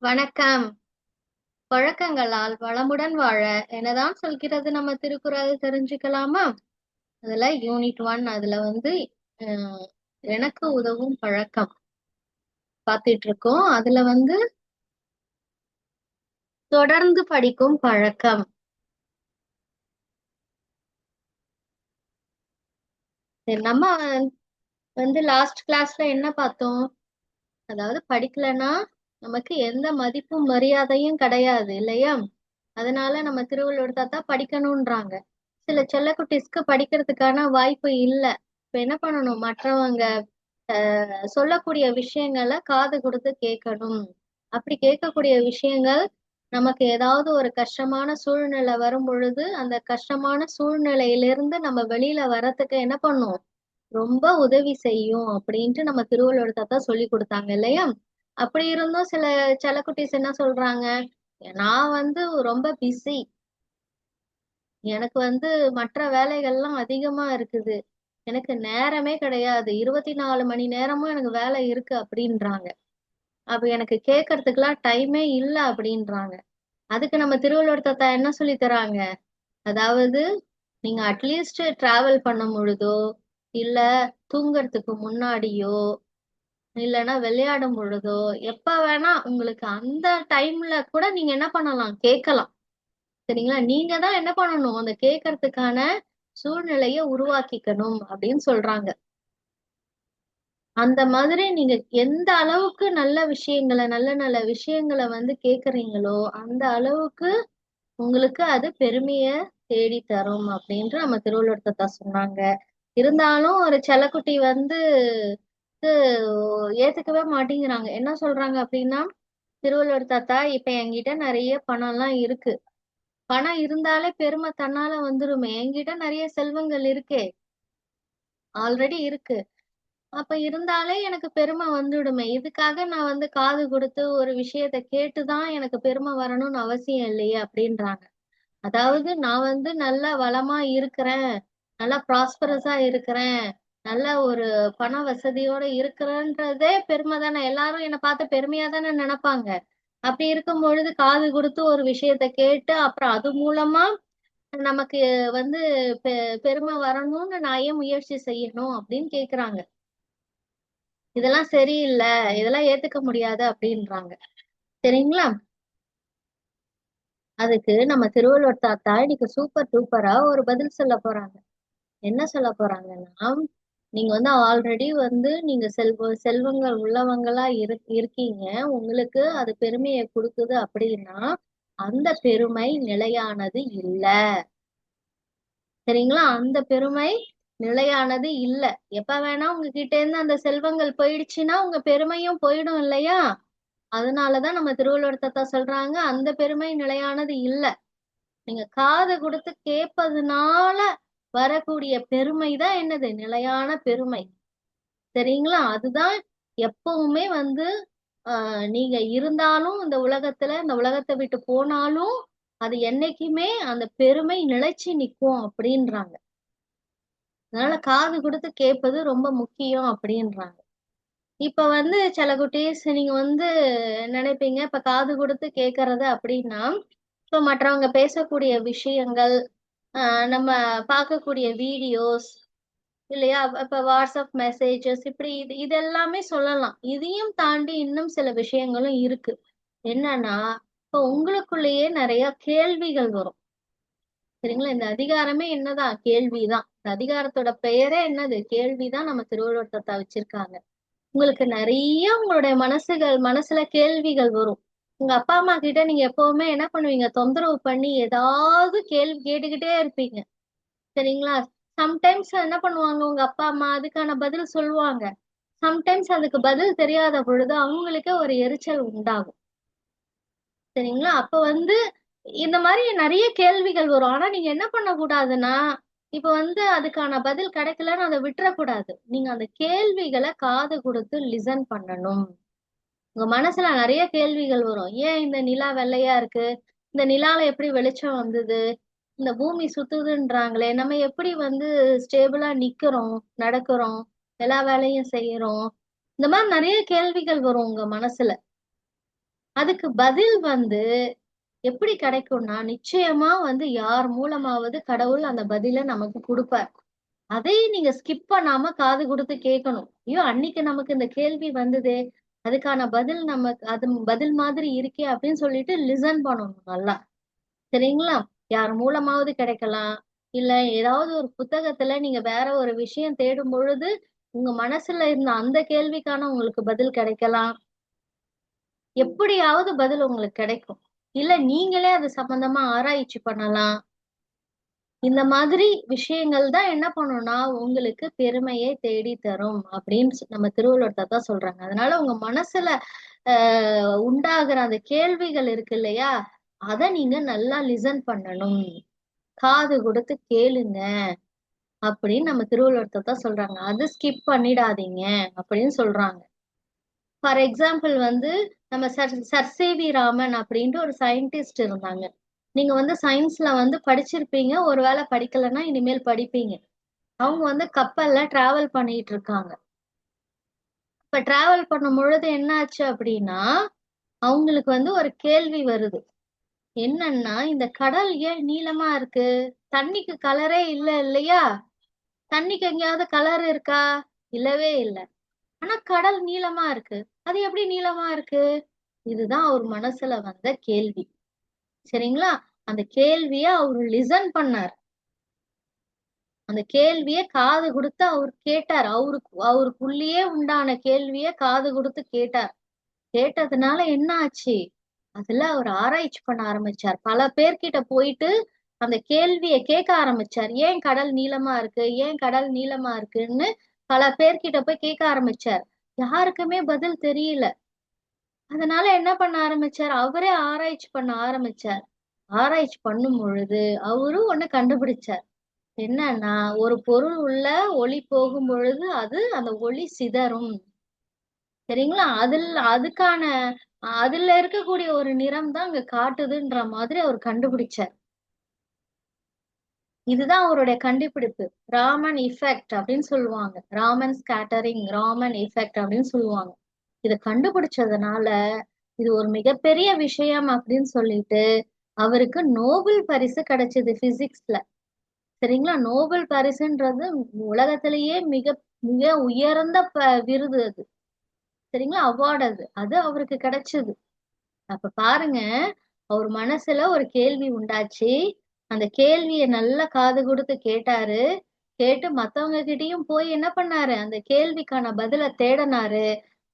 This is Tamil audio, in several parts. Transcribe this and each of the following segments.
வணக்கம். பழக்கங்களால் வளமுடன் வாழ என்னதான் சொல்கிறது நம்ம திருக்குறள் தெரிஞ்சுக்கலாமா? அதுல யூனிட் 1 அதுல வந்து அஹ், எனக்கு உதவும் பழக்கம் பார்த்துட்டு இருக்கோம். அதுல வந்து தொடர்ந்து படிக்கும் பழக்கம். சரி, நம்ம வந்து லாஸ்ட் கிளாஸ்ல என்ன பார்த்தோம்? அதாவது படிக்கலைன்னா நமக்கு எந்த மதிப்பும் மரியாதையும் கிடையாது இல்லையா? அதனால நம்ம திருவள்ளுவர் தாத்தா படிக்கணும்ன்றாங்க. சில செல்லக்குட்டீஸ்க்கு படிக்கிறதுக்கான வாய்ப்பு இல்ல. இப்ப என்ன பண்ணணும்? மற்றவங்க சொல்லக்கூடிய விஷயங்களை காது கொடுத்து கேட்கணும். அப்படி கேட்கக்கூடிய விஷயங்கள் நமக்கு ஏதாவது ஒரு கஷ்டமான சூழ்நிலை வரும் பொழுது அந்த கஷ்டமான சூழ்நிலையிலிருந்து நம்ம வெளியில வர்றதுக்கு என்ன பண்ணும்? ரொம்ப உதவி செய்யும் அப்படின்ட்டு நம்ம திருவள்ளுவர் தாத்தா சொல்லி கொடுத்தாங்க இல்லையா? அப்படி இருந்தும் சில செல்லக்குட்டீஸ் என்ன சொல்றாங்க? நான் வந்து ரொம்ப பிஸி, எனக்கு வந்து மற்ற வேலைகள்லாம் அதிகமா இருக்குது, எனக்கு நேரமே கிடையாது, 24 மணி நேரமும் எனக்கு வேலை இருக்கு அப்படின்றாங்க. அப்ப எனக்கு கேட்கறதுக்கெல்லாம் டைமே இல்ல அப்படின்றாங்க. அதுக்கு நம்ம திருவள்ளுவர் தாத்தா என்ன சொல்லி தராங்க? அதாவது நீங்க அட்லீஸ்ட் டிராவல் பண்ணும் பொழுதோ, இல்ல தூங்குறதுக்கு முன்னாடியோ, இல்லைன்னா விளையாடும் பொழுதோ, எப்ப வேணா உங்களுக்கு அந்த டைம்ல கூட நீங்க என்ன பண்ணலாம்? கேட்கலாம். சரிங்களா? நீங்க தான் என்ன பண்ணணும்? அந்த கேட்கறதுக்கான சூழ்நிலையை உருவாக்கிக்கணும் அப்படின்னு சொல்றாங்க. அந்த மாதிரி நீங்க எந்த அளவுக்கு நல்ல விஷயங்களை நல்ல நல்ல விஷயங்களை வந்து கேக்குறீங்களோ அந்த அளவுக்கு உங்களுக்கு அது பெருமைய தேடி தரும் அப்படின்ட்டு நம்ம திருவள்ளுவர் தாத்தா சொன்னாங்க. இருந்தாலும் ஒரு செல்லக்குட்டி வந்து இது ஏத்துக்கவே மாட்டேங்கிறாங்க. என்ன சொல்றாங்க அப்படின்னா, திருவள்ளுவர் தாத்தா இப்ப என்கிட்ட நிறைய பணம் எல்லாம் இருக்கு, பணம் இருந்தாலே பெருமை தன்னால வந்துருமே, என்கிட்ட நிறைய செல்வங்கள் இருக்கே, ஆல்ரெடி இருக்கு, அப்ப இருந்தாலே எனக்கு பெருமை வந்துடுமே, இதுக்காக நான் வந்து காது கொடுத்து ஒரு விஷயத்த கேட்டுதான் எனக்கு பெருமை வரணும்னு அவசியம் இல்லையே அப்படின்றாங்க. அதாவது நான் வந்து நல்ல வளமா இருக்கிறேன், நல்லா ப்ராஸ்பரஸா இருக்கிறேன், நல்ல ஒரு பண வசதியோட இருக்கிறேன்றதே பெருமை தானே. எல்லாரும் என்னை பார்த்து பெருமையா தானே நினைப்பாங்க. அப்படி இருக்கும் பொழுது காது கொடுத்து ஒரு விஷயத்த கேட்டு அப்புறம் அது மூலமா நமக்கு வந்து பெருமை வரணும்னு நான் ஏன் முயற்சி செய்யணும் அப்படின்னு கேக்குறாங்க. இதெல்லாம் சரியில்லை, இதெல்லாம் ஏத்துக்க முடியாது அப்படின்றாங்க. சரிங்களா? அதுக்கு நம்ம திருவள்ளுவர் தாத்தா இன்னைக்கு சூப்பர் டூப்பரா ஒரு பதில் சொல்ல போறாங்க. என்ன சொல்ல போறாங்கன்னா, நீங்க வந்து ஆல்ரெடி வந்து நீங்க செல்வங்கள் உள்ளவங்களா இருக்கீங்க, உங்களுக்கு அது பெருமையை கொடுக்குது அப்படின்னா அந்த பெருமை நிலையானது இல்ல. சரிங்களா? அந்த பெருமை நிலையானது இல்ல. எப்ப வேணா உங்ககிட்ட இருந்து அந்த செல்வங்கள் போயிடுச்சுன்னா உங்க பெருமையும் போயிடும் இல்லையா? அதனாலதான் நம்ம திருவள்ளுவர் தாத்தா சொல்றாங்க, அந்த பெருமை நிலையானது இல்ல. நீங்க காது கொடுத்து கேட்பதுனால வரக்கூடிய பெருமை தான் என்னது? நிலையான பெருமை. சரிங்களா? அதுதான் எப்பவுமே வந்து நீங்க இருந்தாலும் இந்த உலகத்தை விட்டு போனாலும் அது என்னைக்குமே அந்த பெருமை நிலைச்சு நிக்கும் அப்படின்றாங்க. அதனால காது கொடுத்து கேட்பது ரொம்ப முக்கியம் அப்படின்றாங்க. இப்ப வந்து சில குட்டீஸ் நீங்க வந்து நினைப்பீங்க, இப்ப காது கொடுத்து கேட்கறது அப்படின்னா, இப்ப மற்றவங்க பேசக்கூடிய விஷயங்கள், நம்ம பார்க்கக்கூடிய வீடியோஸ் இல்லையா? இப்ப வாட்ஸ்அப் மெசேஜஸ் இப்படி இது எல்லாமே சொல்லலாம். இதையும் தாண்டி இன்னும் சில விஷயங்களும் இருக்கு. என்னன்னா, இப்ப உங்களுக்குள்ளேயே நிறைய கேள்விகள் வரும். சரிங்களா? இந்த அதிகாரமே என்னதான்? கேள்விதான். இந்த அதிகாரத்தோட பெயரே என்னது? கேள்விதான் நம்ம திருவள்ளுவர் தாத்தா வச்சிருக்காங்க. உங்களுக்கு நிறைய உங்களுடைய மனசுல கேள்விகள் வரும். உங்க அப்பா அம்மா கிட்ட நீங்க எப்பவுமே என்ன பண்ணுவீங்க? தொந்தரவு பண்ணி ஏதாவது கேள்வி கேட்டுக்கிட்டே இருப்பீங்க. சரிங்களா? சம்டைம்ஸ் என்ன பண்ணுவாங்க உங்க அப்பா அம்மா அதுக்கான பதில் சொல்லுவாங்க. சம்டைம்ஸ் அதுக்கு பதில் தெரியாத பொழுது அவங்களுக்கே ஒரு எரிச்சல் உண்டாகும். சரிங்களா? அப்ப வந்து இந்த மாதிரி நிறைய கேள்விகள் வரும். ஆனா நீங்க என்ன பண்ணக்கூடாதுன்னா, இப்ப வந்து அதுக்கான பதில் கிடைக்கலன்னு அதை விட்டுறக்கூடாது. நீங்க அந்த கேள்விகளை காது கொடுத்து லிசன் பண்ணணும். உங்க மனசுல நிறைய கேள்விகள் வரும். ஏன் இந்த நிலா வெள்ளையா இருக்கு? இந்த நிலால எப்படி வெளிச்சம் வந்தது? இந்த பூமி சுத்துதுன்றாங்களே, நம்ம எப்படி வந்து ஸ்டேபிளா நிக்கிறோம், நடக்கிறோம், எல்லா வேலையும் செய்யறோம்? இந்த மாதிரி நிறைய கேள்விகள் வரும் உங்க மனசுல. அதுக்கு பதில் எப்படி கிடைக்கும்னா நிச்சயமா யார் மூலமாவது கடவுள் அந்த பதில நமக்கு கொடுப்பார். அதையும் நீங்க ஸ்கிப் பண்ணாம காது கொடுத்து கேட்கணும். ஐயோ அன்னைக்கு நமக்கு இந்த கேள்வி வந்ததே, அதுக்கான பதில் நமக்கு அது பதில் மாதிரி இருக்கே அப்படின்னு சொல்லிட்டு லிசன் பண்ணணும் நல்லா. சரிங்களா? யார் மூலமாவது கிடைக்கலாம். இல்ல ஏதாவது ஒரு புத்தகத்துல நீங்க வேற ஒரு விஷயம் தேடும் பொழுது உங்க மனசுல இருந்த அந்த கேள்விக்கான உங்களுக்கு பதில் கிடைக்கலாம். எப்படியாவது பதில் உங்களுக்கு கிடைக்கும். இல்ல நீங்களே அது சம்பந்தமா ஆராய்ச்சி பண்ணலாம். இந்த மாதிரி விஷயங்கள் தான் என்ன பண்ணும்னா உங்களுக்கு பெருமையை தேடி தரும் அப்படின்னு நம்ம திருவள்ளுவர் தாத்தா சொல்றாங்க. அதனால உங்க மனசுல உண்டாகிற அந்த கேள்விகள் இருக்கு இல்லையா, அத நீங்க நல்லா லிசன் பண்ணணும், காது கொடுத்து கேளுங்க அப்படின்னு நம்ம திருவள்ளுவர் தாத்தா சொல்றாங்க. அது ஸ்கிப் பண்ணிடாதீங்க அப்படின்னு சொல்றாங்க. ஃபார் எக்ஸாம்பிள் நம்ம சர் ராமன் அப்படின்ட்டு ஒரு சயின்டிஸ்ட் இருந்தாங்க. நீங்க சயின்ஸ்ல படிச்சிருப்பீங்க, ஒருவேளை படிக்கலைன்னா இனிமேல் படிப்பீங்க. அவங்க கப்பல்ல டிராவல் பண்ணிட்டு இருக்காங்க. இப்ப டிராவல் பண்ணும் பொழுது என்ன ஆச்சு அப்படின்னா அவங்களுக்கு ஒரு கேள்வி வருது. என்னன்னா இந்த கடல் ஏன் நீளமா இருக்கு? தண்ணிக்கு கலரே இல்ல இல்லையா? தண்ணிக்கு எங்கேயாவது கலர் இருக்கா? இல்லவே இல்லை. ஆனா கடல் நீளமா இருக்கு, அது எப்படி நீளமா இருக்கு? இதுதான் அவர் மனசுல வந்த கேள்வி. சரிங்களா? அந்த கேள்விய அவரு லிசன் பண்ணார். அந்த கேள்விய காது கொடுத்து அவர் கேட்டார். அவருக்குள்ளேயே உண்டான கேள்விய காது கொடுத்து கேட்டார். கேட்டதுனால என்ன ஆச்சு? அதுல அவர் ஆராய்ச்சி பண்ண ஆரம்பிச்சார். பல பேர்கிட்ட போயிட்டு அந்த கேள்விய கேட்க ஆரம்பிச்சார். ஏன் கடல் நீளமா இருக்கு, ஏன் கடல் நீளமா இருக்குன்னு பல பேர்கிட்ட போய் கேட்க ஆரம்பிச்சார். யாருக்குமே பதில் தெரியல. அதனால என்ன பண்ண ஆரம்பிச்சார்? அவரே ஆராய்ச்சி பண்ண ஆரம்பிச்சார். ஆராய்ச்சி பண்ணும் பொழுது அவரும் ஒண்ணு கண்டுபிடிச்சார். என்னன்னா ஒரு பொருள் உள்ள ஒளி போகும் பொழுது அந்த ஒளி சிதறும். சரிங்களா? அதுக்கான அதுல இருக்கக்கூடிய ஒரு நிறம் தான் அங்க காட்டுதுன்ற மாதிரி அவர் கண்டுபிடிச்சார். இதுதான் அவருடைய கண்டுபிடிப்பு. ராமன் எஃபெக்ட் அப்படின்னு சொல்லுவாங்க. ராமன் ஸ்கேட்டரிங், ராமன் எஃபெக்ட் அப்படின்னு சொல்லுவாங்க. இத கண்டுபிடிச்சதுனால இது ஒரு மிகப்பெரிய விஷயம் அப்படின்னு சொல்லிட்டு அவருக்கு நோபல் பரிசு கிடைச்சது பிசிக்ஸ்ல. சரிங்களா? நோபல் பரிசுன்றது உலகத்திலேயே மிக மிக உயர்ந்த விருது அது. சரிங்களா? அவார்டு அது அது அவருக்கு கிடைச்சது. அப்ப பாருங்க, அவர் மனசுல ஒரு கேள்வி உண்டாச்சு. அந்த கேள்விய நல்லா காது கொடுத்து கேட்டாரு. கேட்டு மத்தவங்க கிட்டயும் போய் என்ன பண்ணாரு? அந்த கேள்விக்கான பதில தேடினாரு.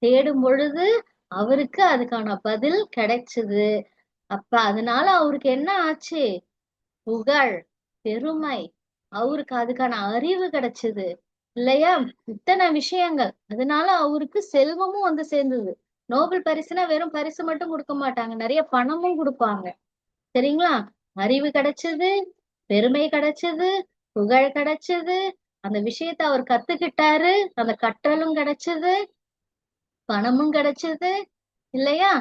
தேடும் பொழுது அவருக்கு அதுக்கான பதில் கிடைச்சது. அப்ப அதனால அவருக்கு என்ன ஆச்சு? புகழ், பெருமை, அவருக்கு அதுக்கான அறிவு கிடைச்சது இல்லையா? இத்தனை விஷயங்கள். அதனால அவருக்கு செல்வமும் சேர்ந்தது. நோபல் பரிசுனா வெறும் பரிசு மட்டும் கொடுக்க மாட்டாங்க, நிறைய பணமும் கொடுப்பாங்க. சரிங்களா? அறிவு கிடைச்சது, பெருமை கிடைச்சது, புகழ் கிடைச்சது, அந்த விஷயத்த அவர் கத்துக்கிட்டாரு, அந்த கற்றலும் கிடைச்சது, பணமும் கிடைச்சது இல்லையா?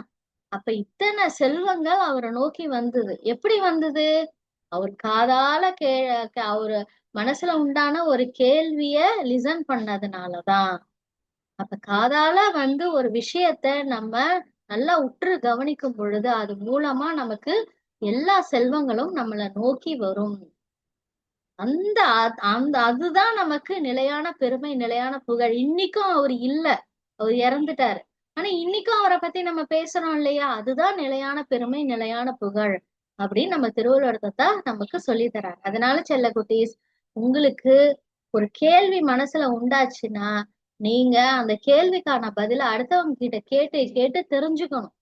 அப்ப இத்தனை செல்வங்கள் அவரை நோக்கி வந்தது. எப்படி வந்தது? அவர் காதால அவரு மனசுல உண்டான ஒரு கேள்விய லிசன் பண்ணதுனாலதான். அப்ப காதால ஒரு விஷயத்த நம்ம நல்லா உற்று கவனிக்கும் பொழுது அது மூலமா நமக்கு எல்லா செல்வங்களும் நம்மள நோக்கி வரும். அந்த அந்த அதுதான் நமக்கு நிலையான பெருமை, நிலையான புகழ். இன்னைக்கும் அவர் இல்ல, அவர் இறந்துட்டாரு. ஆனா இன்னைக்கும் அவரை பத்தி நம்ம பேசுறோம் இல்லையா? அதுதான் நிலையான பெருமை, நிலையான புகழ் அப்படின்னு நம்ம திருவள்ளுவர் தாத்தா நமக்கு சொல்லி தராங்க. அதனால செல்ல குட்டீஸ், உங்களுக்கு ஒரு கேள்வி மனசுல உண்டாச்சுன்னா நீங்க அந்த கேள்விக்கான பதில அடுத்தவங்க கிட்ட கேட்டு கேட்டு தெரிஞ்சுக்கணும்.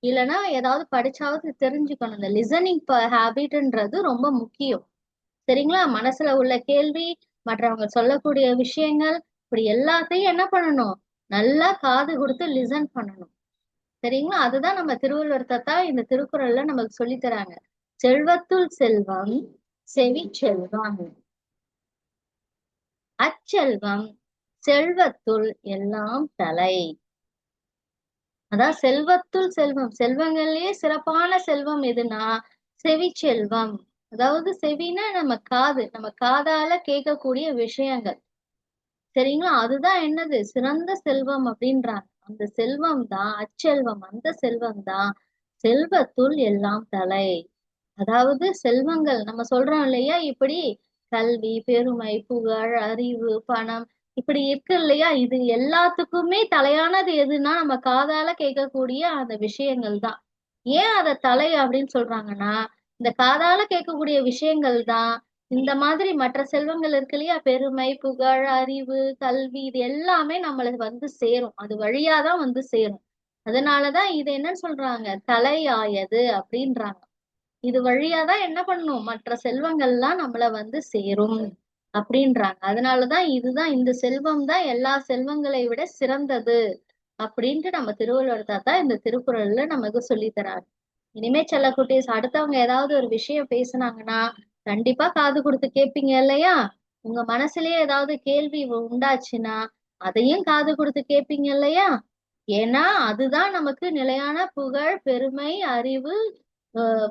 இல்லைன்னா ஏதாவது படிச்சாவது தெரிஞ்சுக்கணும். இந்த லிசனிங் ஹேபிட்ன்றது ரொம்ப முக்கியம். சரிங்களா? மனசுல உள்ள கேள்வி, மற்றவங்க சொல்லக்கூடிய விஷயங்கள், இப்படி எல்லாத்தையும் என்ன பண்ணணும்? நல்லா காது கொடுத்து லிசன் பண்ணணும். சரிங்களா? அதுதான் நம்ம திருவள்ளுவர் தாத்தா இந்த திருக்குறள்ல நமக்கு சொல்லி தராங்க. செல்வத்துள் செல்வம் செவி செல்வம், அச்செல்வம் செல்வத்துள் எல்லாம் தலை. அதான் செல்வத்துள் செல்வம், செல்வங்கள்லயே சிறப்பான செல்வம் எதுனா செவி செல்வம். அதாவது செவினா நம்ம காது, நம்ம காதால கேட்கக்கூடிய விஷயங்கள். சரிங்களா? அதுதான் என்னது சிறந்த செல்வம் அப்படின்றாங்க. அந்த செல்வம் தான் அச்செல்வம். அந்த செல்வம் தான் செல்வத்துள் எல்லாம் தலை. அதாவது செல்வங்கள் நம்ம சொல்றோம் இல்லையா, இப்படி கல்வி, பெருமை, புகழ், அறிவு, பணம், இப்படி இருக்கு இல்லையா, இது எல்லாத்துக்குமே தலையானது எதுன்னா நம்ம காதால கேட்கக்கூடிய அந்த விஷயங்கள் தான். ஏன் அத தலை அப்படின்னு சொல்றாங்கன்னா, இந்த காதால கேட்கக்கூடிய விஷயங்கள் தான் இந்த மாதிரி மற்ற செல்வங்கள் இருக்கு இல்லையா, பெருமை, புகழ், அறிவு, கல்வி, இது எல்லாமே நம்மளுக்கு வந்து சேரும். அது வழியாதான் வந்து சேரும். அதனாலதான் இது என்னன்னு சொல்றாங்க, தலையாயது அப்படின்றாங்க. இது வழியாதான் என்ன பண்ணும், மற்ற செல்வங்கள்லாம் நம்மள வந்து சேரும் அப்படின்றாங்க. அதனாலதான் இதுதான், இந்த செல்வம் தான் எல்லா செல்வங்களை விட சிறந்தது அப்படின்ட்டு நம்ம திருவள்ளுவர் தாத்தா இந்த திருக்குறள்ல நமக்கு சொல்லி தராரு. இனிமே செல்ல குட்டீஸ், அடுத்தவங்க ஏதாவது ஒரு விஷயம் பேசுனாங்கன்னா கண்டிப்பா காது கொடுத்து கேட்பீங்க இல்லையா? உங்க மனசுலயே ஏதாவது கேள்வி உண்டாச்சுன்னா அதையும் காது கொடுத்து கேட்பீங்க இல்லையா? ஏன்னா அதுதான் நமக்கு நிலையான புகழ், பெருமை, அறிவு,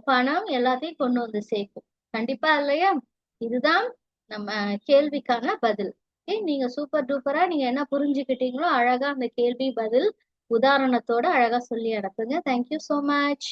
பணம் எல்லாத்தையும் கொண்டு வந்து சேர்க்கும். கண்டிப்பா இல்லையா? இதுதான் நம்ம கேள்விக்கான பதில். நீங்க சூப்பர் டூப்பரா நீங்க என்ன புரிஞ்சுக்கிட்டீங்களோ அழகா அந்த கேள்வி பதில் உதாரணத்தோட அழகா சொல்லி அனுப்புங்க. Thank you so much.